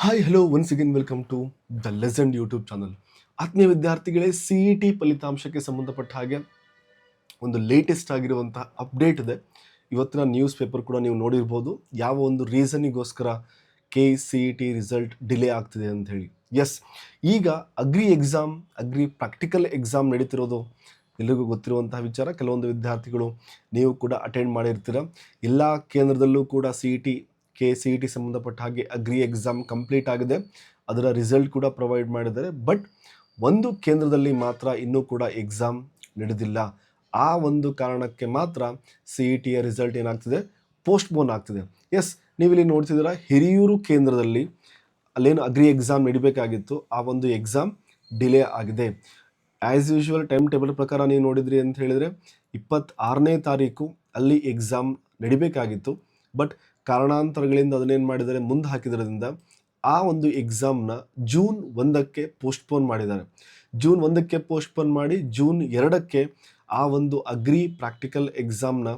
Hi hello once again welcome to the legend YouTube channel. ಆತ್ಮೀಯ ವಿದ್ಯಾರ್ಥಿಗಳೇ, C E T ಫಲಿತಾಂಶಕ್ಕೆ ಸಂಬಂಧಪಟ್ಟ ಹಾಗೆ ಒಂದು ಲೇಟೆಸ್ಟ್ ಆಗಿರುವಂತಹ ಅಪ್ಡೇಟ್ ಇದೆ. ಇವತ್ತಿನ ನ್ಯೂಸ್ ಪೇಪರ್ ಕೂಡ ನೀವು ನೋಡಿರ್ಬೋದು. ಯಾವ ಒಂದು ರೀಸನಿಗೋಸ್ಕರ KCET ರಿಸಲ್ಟ್ ಡಿಲೇ ಆಗ್ತಿದೆ ಅಂತ ಹೇಳಿ. ಎಸ್, ಈಗ ಅಗ್ರಿ ಪ್ರಾಕ್ಟಿಕಲ್ ಎಕ್ಸಾಮ್ ನಡೀತಿರೋದು ಎಲ್ರಿಗೂ ಗೊತ್ತಿರುವಂತಹ ವಿಚಾರ. ಕೆಲವೊಂದು ವಿದ್ಯಾರ್ಥಿಗಳು ನೀವು ಕೂಡ ಅಟೆಂಡ್ ಮಾಡಿರ್ತೀರ. ಎಲ್ಲ ಕೇಂದ್ರದಲ್ಲೂ ಕೂಡ KCET ಸಂಬಂಧಪಟ್ಟ ಹಾಗೆ ಅಗ್ರಿ ಎಕ್ಸಾಮ್ ಕಂಪ್ಲೀಟ್ ಆಗಿದೆ. ಅದರ ರಿಸಲ್ಟ್ ಕೂಡ ಪ್ರೊವೈಡ್ ಮಾಡಿದ್ದಾರೆ. ಬಟ್ ಒಂದು ಕೇಂದ್ರದಲ್ಲಿ ಮಾತ್ರ ಇನ್ನೂ ಕೂಡ ಎಕ್ಸಾಮ್ ನಡೆದಿಲ್ಲ. ಆ ಒಂದು ಕಾರಣಕ್ಕೆ ಮಾತ್ರ CETಯ ರಿಸಲ್ಟ್ ಏನಾಗ್ತಿದೆ, ಪೋಸ್ಟ್ಪೋನ್ ಆಗ್ತಿದೆ. ಎಸ್, ನೀವಿಲ್ಲಿ ನೋಡ್ತಿದ್ದೀರಾ, ಹಿರಿಯೂರು ಕೇಂದ್ರದಲ್ಲಿ ಅಲ್ಲೇನು ಅಗ್ರಿ ಎಕ್ಸಾಮ್ ನಡಿಬೇಕಾಗಿತ್ತು, ಆ ಒಂದು ಎಕ್ಸಾಮ್ ಡಿಲೇ ಆಗಿದೆ. ಆ್ಯಸ್ ಯೂಶುವಲ್ ಟೈಮ್ ಟೇಬಲ್ ಪ್ರಕಾರ ನೀವು ನೋಡಿದ್ರಿ ಅಂತ ಹೇಳಿದರೆ 26ನೇ ತಾರೀಕು ಅಲ್ಲಿ ಎಕ್ಸಾಮ್ ನಡಿಬೇಕಾಗಿತ್ತು. ಬಟ್ ಕಾರಣಾಂತರಗಳಿಂದ ಅದನ್ನೇನು ಮಾಡಿದ್ದಾರೆ, ಮುಂದೆ ಹಾಕಿದ್ರಿಂದ ಆ ಒಂದು ಎಕ್ಸಾಮ್ನ ಜೂನ್ 1ಕ್ಕೆ ಪೋಸ್ಟ್ಪೋನ್ ಮಾಡಿದ್ದಾರೆ. ಜೂನ್ 1ಕ್ಕೆ ಪೋಸ್ಟ್ಪೋನ್ ಮಾಡಿ ಜೂನ್ 2ಕ್ಕೆ ಆ ಒಂದು ಅಗ್ರಿ ಪ್ರಾಕ್ಟಿಕಲ್ ಎಕ್ಸಾಮ್ನ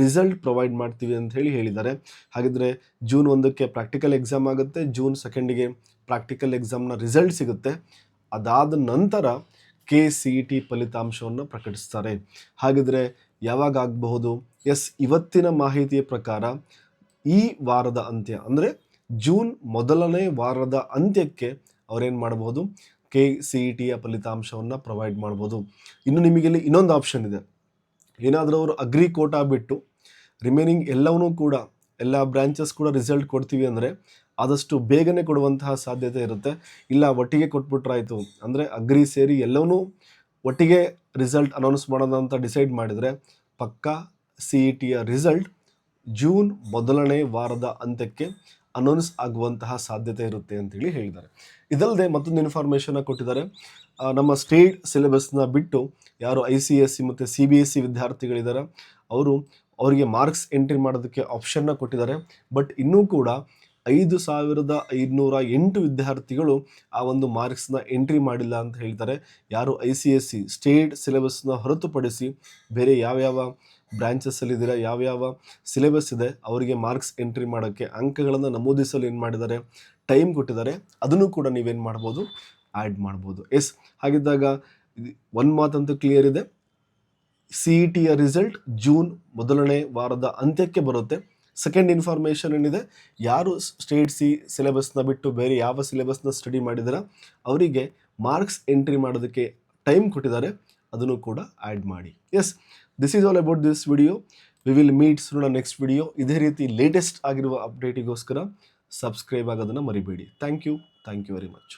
ರಿಸಲ್ಟ್ ಪ್ರೊವೈಡ್ ಮಾಡ್ತೀವಿ ಅಂತ ಹೇಳಿದ್ದಾರೆ. ಹಾಗಿದ್ರೆ ಜೂನ್ 1ಕ್ಕೆ ಪ್ರಾಕ್ಟಿಕಲ್ ಎಕ್ಸಾಮ್ ಆಗುತ್ತೆ, ಜೂನ್ 2ಗೆ ಪ್ರಾಕ್ಟಿಕಲ್ ಎಕ್ಸಾಮ್ನ ರಿಸಲ್ಟ್ ಸಿಗುತ್ತೆ. ಅದಾದ ನಂತರ KCET ಫಲಿತಾಂಶವನ್ನು ಪ್ರಕಟಿಸ್ತಾರೆ. ಹಾಗಿದ್ರೆ ಯಾವಾಗ ಆಗಬಹುದು? ಎಸ್, ಇವತ್ತಿನ ಮಾಹಿತಿಯ ಪ್ರಕಾರ ಈ ವಾರದ ಅಂತ್ಯ ಅಂದರೆ ಜೂನ್ ಮೊದಲನೇ ವಾರದ ಅಂತ್ಯಕ್ಕೆ ಅವರೇನು ಮಾಡಬಹುದು, KCETಯ ಫಲಿತಾಂಶವನ್ನು ಪ್ರೊವೈಡ್ ಮಾಡ್ಬೋದು. ಇನ್ನು ನಿಮಗಿಲ್ಲಿ ಇನ್ನೊಂದು ಆಪ್ಷನ್ ಇದೆ. ಏನಾದರೂ ಅವರು ಅಗ್ರಿ ಕೋಟಾ ಬಿಟ್ಟು ರಿಮೈನಿಂಗ್ ಎಲ್ಲವನ್ನೂ ಕೂಡ ಎಲ್ಲ ಬ್ರಾಂಚಸ್ ಕೂಡ ರಿಸಲ್ಟ್ ಕೊಡ್ತೀವಿ ಅಂದರೆ ಆದಷ್ಟು ಬೇಗನೆ ಕೊಡುವಂತಹ ಸಾಧ್ಯತೆ ಇರುತ್ತೆ. ಇಲ್ಲ ಒಟ್ಟಿಗೆ ಕೊಟ್ಬಿಟ್ರಾಯಿತು ಅಂದರೆ ಅಗ್ರಿ ಸೇರಿ ಎಲ್ಲವನ್ನೂ ಒಟ್ಟಿಗೆ ರಿಸಲ್ಟ್ ಅನೌನ್ಸ್ ಮಾಡೋಣ ಅಂತ ಡಿಸೈಡ್ ಮಾಡಿದರೆ ಪಕ್ಕಾ CETಯ ರಿಸಲ್ಟ್ ಜೂನ್ ಮೊದಲನೇ ವಾರದ ಅಂತ್ಯಕ್ಕೆ ಅನೌನ್ಸ್ ಆಗುವಂತಹ ಸಾಧ್ಯತೆ ಇರುತ್ತೆ ಅಂತೇಳಿ ಹೇಳಿದ್ದಾರೆ. ಇದಲ್ಲದೆ ಮತ್ತೊಂದು ಇನ್ಫಾರ್ಮೇಷನ್ನ ಕೊಟ್ಟಿದ್ದಾರೆ. ನಮ್ಮ ಸ್ಟೇಟ್ ಸಿಲೆಬಸ್ನ ಬಿಟ್ಟು ಯಾರು ICSE ಮತ್ತು CBSE ವಿದ್ಯಾರ್ಥಿಗಳಿದ್ದಾರೆ ಅವರಿಗೆ ಮಾರ್ಕ್ಸ್ ಎಂಟ್ರಿ ಮಾಡೋದಕ್ಕೆ ಆಪ್ಷನ್ನ ಕೊಟ್ಟಿದ್ದಾರೆ. ಬಟ್ ಇನ್ನೂ ಕೂಡ 5,508 ವಿದ್ಯಾರ್ಥಿಗಳು ಆ ಒಂದು ಮಾರ್ಕ್ಸ್ನ ಎಂಟ್ರಿ ಮಾಡಿಲ್ಲ ಅಂತ ಹೇಳ್ತಾರೆ. ಯಾರು ICSE ಸ್ಟೇಟ್ ಸಿಲೆಬಸ್ನ ಹೊರತುಪಡಿಸಿ ಬೇರೆ ಯಾವ್ಯಾವ ಬ್ರಾಂಚಸ್ಸಲ್ಲಿದ್ದೀರಾ, ಯಾವ್ಯಾವ ಸಿಲೆಬಸ್ ಇದೆ, ಅವರಿಗೆ ಮಾರ್ಕ್ಸ್ ಎಂಟ್ರಿ ಮಾಡೋಕ್ಕೆ ಅಂಕಗಳನ್ನು ನಮೂದಿಸಲು ಏನು ಮಾಡಿದ್ದಾರೆ, ಟೈಮ್ ಕೊಟ್ಟಿದ್ದಾರೆ. ಅದನ್ನು ಕೂಡ ನೀವೇನು ಮಾಡ್ಬೋದು, ಆ್ಯಡ್ ಮಾಡ್ಬೋದು. ಎಸ್, ಹಾಗಿದ್ದಾಗ ಒಂದು ಮಾತಂತೂ ಕ್ಲಿಯರ್ ಇದೆ, CETಯ ರಿಸಲ್ಟ್ ಜೂನ್ ಮೊದಲನೇ ವಾರದ ಅಂತ್ಯಕ್ಕೆ ಬರುತ್ತೆ. ಸೆಕೆಂಡ್ ಇನ್ಫಾರ್ಮೇಷನ್ ಏನಿದೆ, ಯಾರು ಸ್ಟೇಟ್ ಸಿಲೆಬಸ್ನ ಬಿಟ್ಟು ಬೇರೆ ಯಾವ ಸಿಲೆಬಸ್ನ ಸ್ಟಡಿ ಮಾಡಿದಾರ ಅವರಿಗೆ ಮಾರ್ಕ್ಸ್ ಎಂಟ್ರಿ ಮಾಡೋದಕ್ಕೆ ಟೈಮ್ ಕೊಟ್ಟಿದ್ದಾರೆ. ಅದನ್ನು ಕೂಡ ಆ್ಯಡ್ ಮಾಡಿ. Yes, this is all about this video. We will meet soon next video. ಇದೇ ರೀತಿ ಲೇಟೆಸ್ಟ್ ಆಗಿರುವ ಅಪ್ಡೇಟಿಗೋಸ್ಕರ ಸಬ್ಸ್ಕ್ರೈಬ್ ಆಗೋದನ್ನು ಮರಿಬೇಡಿ. Thank you very much.